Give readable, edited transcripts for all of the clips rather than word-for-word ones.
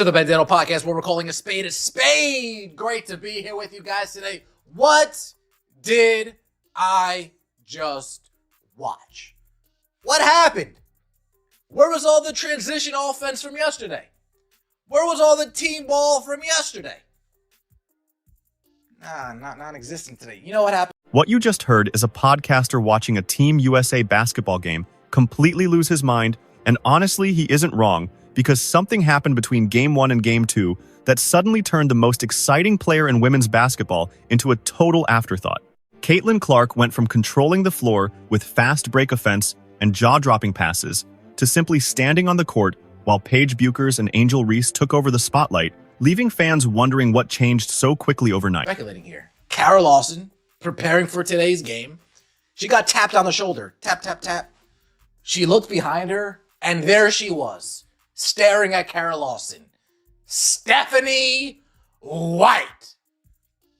To the Bandano Podcast, where we're calling a spade a spade. Great to be here with you guys today. What did I just watch? What happened? Where was all the transition offense from yesterday? Where was all the team ball from yesterday? Non-existent today. You know what happened? What you just heard is a podcaster watching a Team USA basketball game completely lose his mind, and honestly, he isn't wrong, because something happened between Game 1 and Game 2 that suddenly turned the most exciting player in women's basketball into a total afterthought. Caitlin Clark went from controlling the floor with fast break offense and jaw-dropping passes to simply standing on the court while Paige Bueckers and Angel Reese took over the spotlight, leaving fans wondering what changed so quickly overnight. Speculating here. Kara Lawson, preparing for today's game. She got tapped on the shoulder. Tap, tap, tap. She looked behind her, and there she was, staring at Kara Lawson. Stephanie White.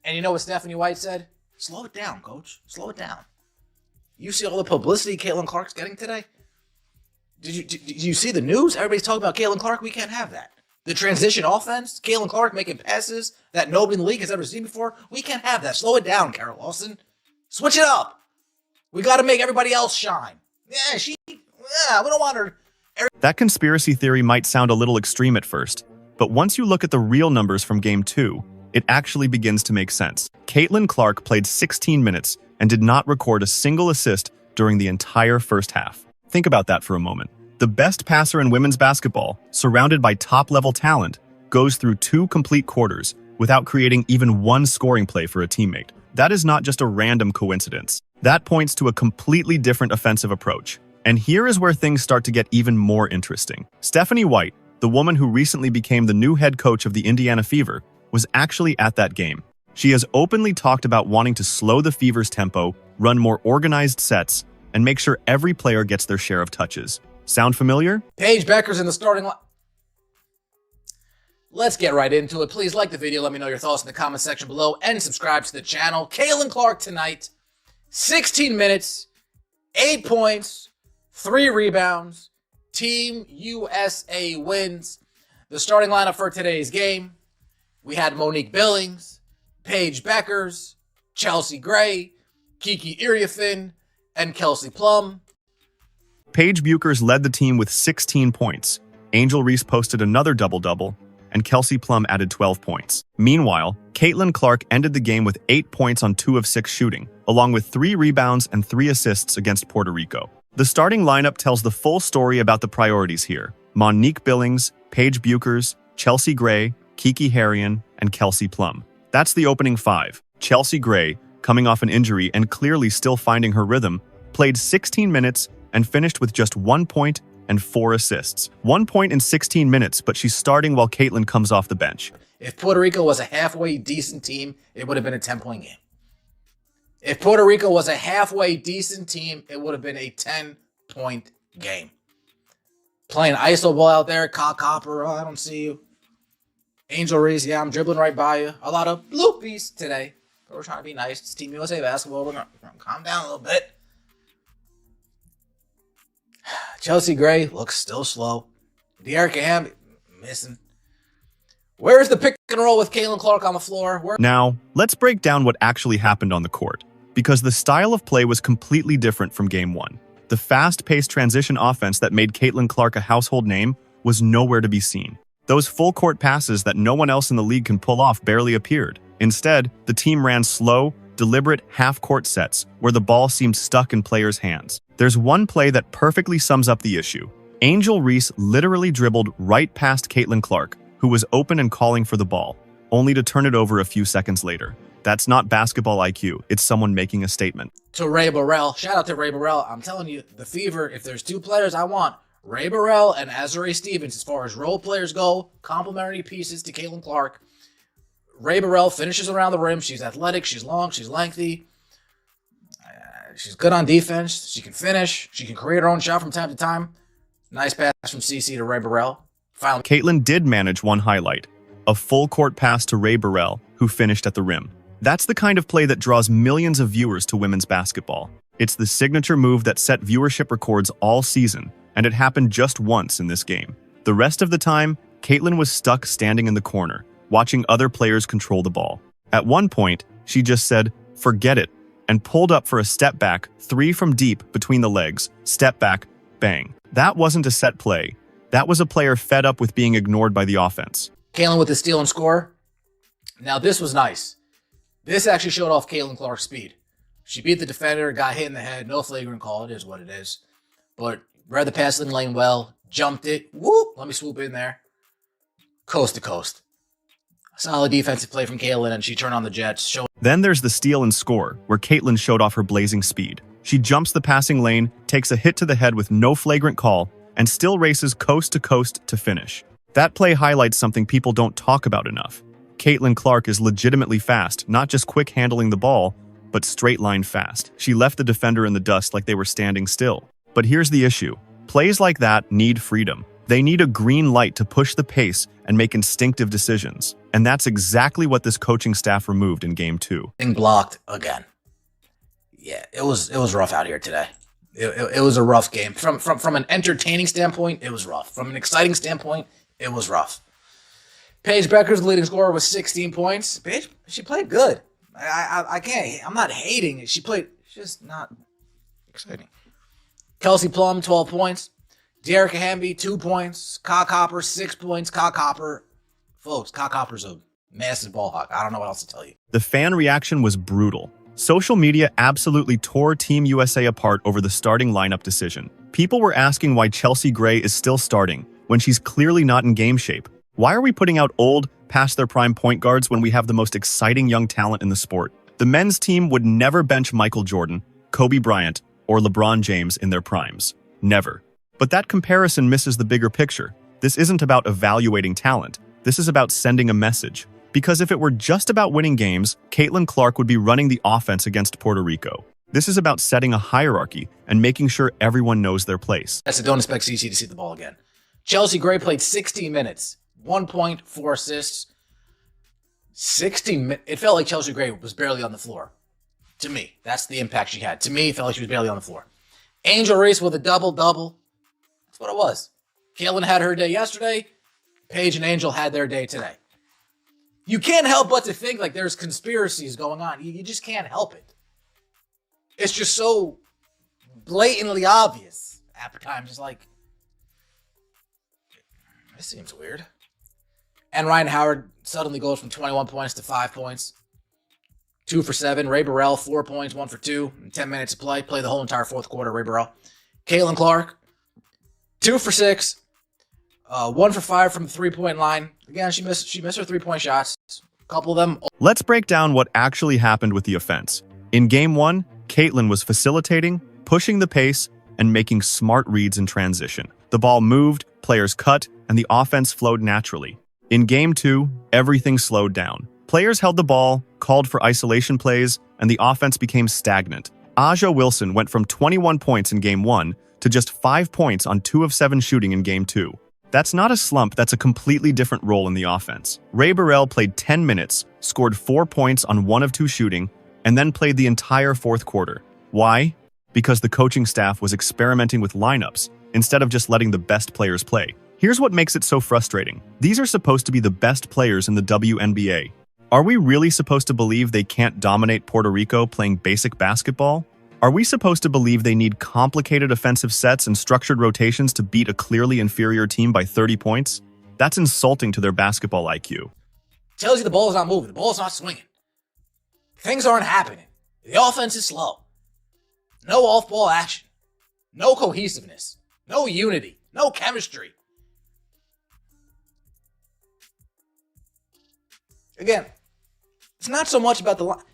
And you know what Stephanie White said? Slow it down, coach. Slow it down. You see all the publicity Caitlin Clark's getting today? Did you see the news? Everybody's talking about Caitlin Clark. We can't have that. The transition offense, Caitlin Clark making passes that nobody in the league has ever seen before. We can't have that. Slow it down, Kara Lawson. Switch it up. We got to make everybody else shine. We don't want her. That conspiracy theory might sound a little extreme at first, but once you look at the real numbers from Game 2, it actually begins to make sense. Caitlin Clark played 16 minutes and did not record a single assist during the entire first half. Think about that for a moment. The best passer in women's basketball, surrounded by top-level talent, goes through 2 complete quarters without creating even one scoring play for a teammate. That is not just a random coincidence. That points to a completely different offensive approach. And here is where things start to get even more interesting. Stephanie White, the woman who recently became the new head coach of the Indiana Fever, was actually at that game. She has openly talked about wanting to slow the Fever's tempo, run more organized sets, and make sure every player gets their share of touches. Sound familiar? Paige Bueckers in the starting line. Let's get right into it. Please like the video. Let me know your thoughts in the comment section below and subscribe to the channel. Caitlin Clark tonight, 16 minutes, 8 points, 3 rebounds. Team USA wins. The starting lineup for today's game, we had Monique Billings, Paige Bueckers, Chelsea Gray, Kiki Iriafen, and Kelsey Plum. Paige Bueckers led the team with 16 points. Angel Reese posted another double-double, and Kelsey Plum added 12 points. Meanwhile, Caitlin Clark ended the game with 8 points on 2 of 6 shooting, along with 3 rebounds and 3 assists against Puerto Rico. The starting lineup tells the full story about the priorities here. Monique Billings, Paige Bueckers, Chelsea Gray, Kiki Iriafen, and Kelsey Plum. That's the opening 5. Chelsea Gray, coming off an injury and clearly still finding her rhythm, played 16 minutes and finished with just 1 point and 4 assists. 1 point in 16 minutes, but she's starting while Caitlin comes off the bench. If Puerto Rico was a halfway decent team, it would have been a 10-point game. If Puerto Rico was a halfway decent team, it would have been a 10-point game. Playing iso ball out there, Copper, I don't see you. Angel Reese, I'm dribbling right by you. A lot of bloopies today. But we're trying to be nice. It's Team USA basketball. We're going to calm down a little bit. Chelsea Gray looks still slow. De'Arica Ham missing. Where's the pick and roll with Caitlin Clark on the floor? Now, let's break down what actually happened on the court, because the style of play was completely different from Game 1. The fast-paced transition offense that made Caitlin Clark a household name was nowhere to be seen. Those full-court passes that no one else in the league can pull off barely appeared. Instead, the team ran slow, deliberate half-court sets where the ball seemed stuck in players' hands. There's one play that perfectly sums up the issue. Angel Reese literally dribbled right past Caitlin Clark, who was open and calling for the ball, only to turn it over a few seconds later. That's not basketball IQ, it's someone making a statement. To Ray Burrell, shout out to Ray Burrell. I'm telling you, the Fever, if there's 2 players I want, Ray Burrell and Azurá Stevens, as far as role players go, complementary pieces to Caitlin Clark. Ray Burrell finishes around the rim. She's athletic, she's long, she's lengthy. She's good on defense. She can finish. She can create her own shot from time to time. Nice pass from CC to Ray Burrell. Finally, Caitlin did manage one highlight, a full-court pass to Ray Burrell, who finished at the rim. That's the kind of play that draws millions of viewers to women's basketball. It's the signature move that set viewership records all season, and it happened just once in this game. The rest of the time, Caitlin was stuck standing in the corner, watching other players control the ball. At one point, she just said, "Forget it," and pulled up for a step back, 3 from deep between the legs, step back, bang. That wasn't a set play. That was a player fed up with being ignored by the offense. Caitlin with the steal and score. Now this was nice. This actually showed off Caitlin Clark's speed. She beat the defender, got hit in the head, no flagrant call, it is what it is. But read the pass in lane well, jumped it, whoop, let me swoop in there. Coast to coast. Solid defensive play from Caitlin, and she turned on the Jets. Then there's the steal and score, where Caitlin showed off her blazing speed. She jumps the passing lane, takes a hit to the head with no flagrant call, and still races coast to finish. That play highlights something people don't talk about enough. Caitlin Clark is legitimately fast, not just quick handling the ball, but straight line fast. She left the defender in the dust like they were standing still. But here's the issue. Plays like that need freedom. They need a green light to push the pace and make instinctive decisions. And that's exactly what this coaching staff removed in Game 2. Blocked again. Yeah, it was rough out here today. It was a rough game. From an entertaining standpoint, it was rough. From an exciting standpoint, it was rough. Paige Becker's leading scorer was 16 points. Paige, she played good. I can't. I'm not hating it. She played. It's just not exciting. Kelsey Plum, 12 points. Dearica Hamby, 2 points. Cock Hopper, 6 points. Cock Hopper, folks, Cock Hopper's a massive ball hawk. I don't know what else to tell you. The fan reaction was brutal. Social media absolutely tore Team USA apart over the starting lineup decision. People were asking why Chelsea Gray is still starting when she's clearly not in game shape. Why are we putting out old, past their prime point guards when we have the most exciting young talent in the sport? The men's team would never bench Michael Jordan, Kobe Bryant, or LeBron James in their primes. Never. But that comparison misses the bigger picture. This isn't about evaluating talent. This is about sending a message. Because if it were just about winning games, Caitlin Clark would be running the offense against Puerto Rico. This is about setting a hierarchy and making sure everyone knows their place. That's a don't expect CC to see the ball again. Chelsea Gray played 16 minutes. 1 point, 4 assists. 16 minutes. It felt like Chelsea Gray was barely on the floor. To me, that's the impact she had. To me, it felt like she was barely on the floor. Angel Reese with a double-double. That's what it was. Caitlin had her day yesterday. Paige and Angel had their day today. You can't help but to think like there's conspiracies going on. You just can't help it. It's just so blatantly obvious at the time. Just like, this seems weird. And Ryan Howard suddenly goes from 21 points to 5 points. 2 for 7. Ray Burrell, 4 points, 1 for 2. In 10 minutes of play. Play the whole entire fourth quarter, Ray Burrell. Caitlin Clark, 2 for 6. 1 for 5 from the 3-point line. Again, she missed her 3-point shots. A couple of them. Let's break down what actually happened with the offense. In Game 1, Caitlin was facilitating, pushing the pace, and making smart reads in transition. The ball moved, players cut, and the offense flowed naturally. In Game 2, everything slowed down. Players held the ball, called for isolation plays, and the offense became stagnant. Aja Wilson went from 21 points in Game 1 to just 5 points on 2 of 7 shooting in Game 2. That's not a slump, that's a completely different role in the offense. Ray Burrell played 10 minutes, scored 4 points on 1 of 2 shooting, and then played the entire fourth quarter. Why? Because the coaching staff was experimenting with lineups instead of just letting the best players play. Here's what makes it so frustrating. These are supposed to be the best players in the WNBA. Are we really supposed to believe they can't dominate Puerto Rico playing basic basketball? Are we supposed to believe they need complicated offensive sets and structured rotations to beat a clearly inferior team by 30 points? That's insulting to their basketball IQ. Tells you the ball is not moving. The ball is not swinging. Things aren't happening. The offense is slow. No off-ball action. No cohesiveness. No unity. No chemistry. Again, it's not so much about the line.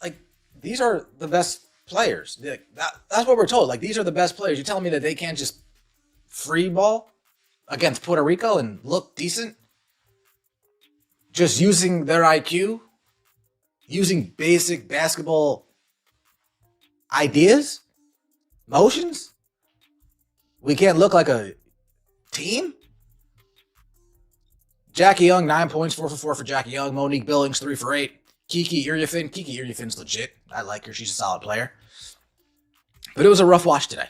Like, these are the best players. That's what we're told. Like, these are the best players. You're telling me that they can't just free ball against Puerto Rico and look decent? Just using their IQ? Using basic basketball ideas? Motions? We can't look like a team? Jackie Young, 9 points, 4 for 4 for Jackie Young. Monique Billings, 3 for 8. Kiki Iriafin, legit. I like her. She's a solid player. But it was a rough watch today.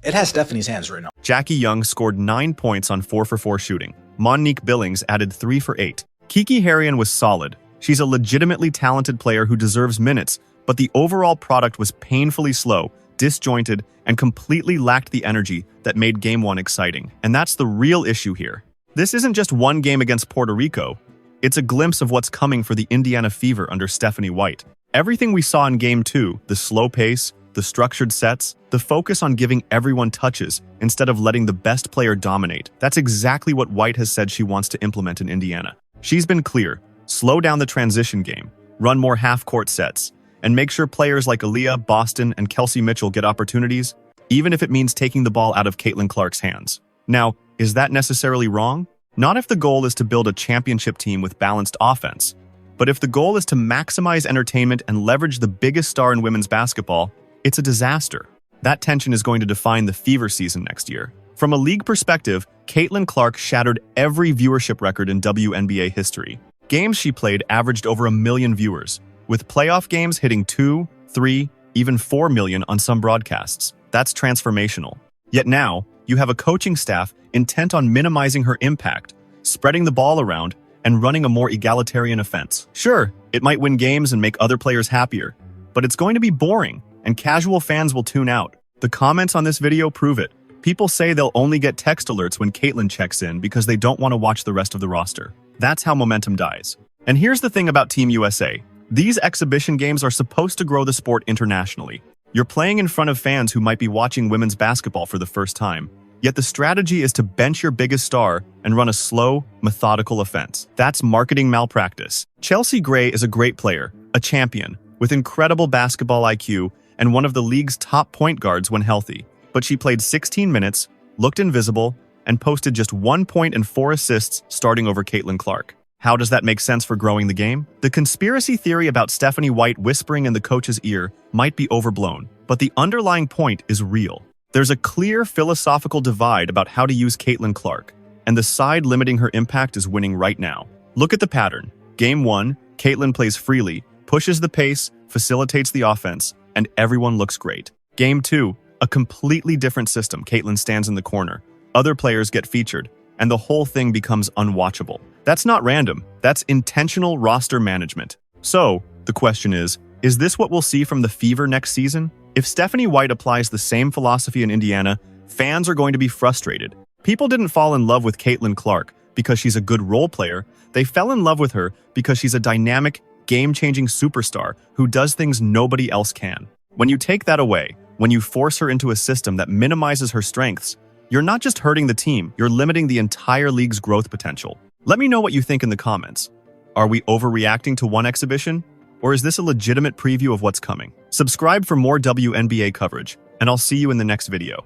It has Stephanie's hands written on it. Jackie Young scored 9 points on 4 for 4 shooting. Monique Billings added 3 for 8. Kiki Harrian was solid. She's a legitimately talented player who deserves minutes, but the overall product was painfully slow, disjointed, and completely lacked the energy that made Game 1 exciting. And that's the real issue here. This isn't just one game against Puerto Rico. It's a glimpse of what's coming for the Indiana Fever under Stephanie White. Everything we saw in Game 2, the slow pace, the structured sets, the focus on giving everyone touches instead of letting the best player dominate, that's exactly what White has said she wants to implement in Indiana. She's been clear: slow down the transition game, run more half-court sets, and make sure players like Aaliyah, Boston, and Kelsey Mitchell get opportunities, even if it means taking the ball out of Caitlin Clark's hands. Now, is that necessarily wrong? Not if the goal is to build a championship team with balanced offense. But if the goal is to maximize entertainment and leverage the biggest star in women's basketball, it's a disaster. That tension is going to define the Fever season next year. From a league perspective, Caitlin Clark shattered every viewership record in WNBA history. Games she played averaged over 1 million viewers, with playoff games hitting 2, 3, even 4 million on some broadcasts. That's transformational. Yet now, you have a coaching staff intent on minimizing her impact, spreading the ball around, and running a more egalitarian offense. Sure, it might win games and make other players happier, but it's going to be boring, and casual fans will tune out. The comments on this video prove it. People say they'll only get text alerts when Caitlin checks in because they don't want to watch the rest of the roster. That's how momentum dies. And here's the thing about Team USA. These exhibition games are supposed to grow the sport internationally. You're playing in front of fans who might be watching women's basketball for the first time. Yet the strategy is to bench your biggest star and run a slow, methodical offense. That's marketing malpractice. Chelsea Gray is a great player, a champion, with incredible basketball IQ and one of the league's top point guards when healthy. But she played 16 minutes, looked invisible, and posted just 1 point and 4 assists starting over Caitlin Clark. How does that make sense for growing the game? The conspiracy theory about Stephanie White whispering in the coach's ear might be overblown, but the underlying point is real. There's a clear philosophical divide about how to use Caitlin Clark, and the side limiting her impact is winning right now. Look at the pattern. Game 1, Caitlin plays freely, pushes the pace, facilitates the offense, and everyone looks great. Game 2, a completely different system. Caitlin stands in the corner, other players get featured, and the whole thing becomes unwatchable. That's not random, that's intentional roster management. So, the question is this what we'll see from the Fever next season? If Stephanie White applies the same philosophy in Indiana, fans are going to be frustrated. People didn't fall in love with Caitlin Clark because she's a good role player. They fell in love with her because she's a dynamic, game-changing superstar who does things nobody else can. When you take that away, when you force her into a system that minimizes her strengths, you're not just hurting the team, you're limiting the entire league's growth potential. Let me know what you think in the comments. Are we overreacting to one exhibition? Or is this a legitimate preview of what's coming? Subscribe for more WNBA coverage, and I'll see you in the next video.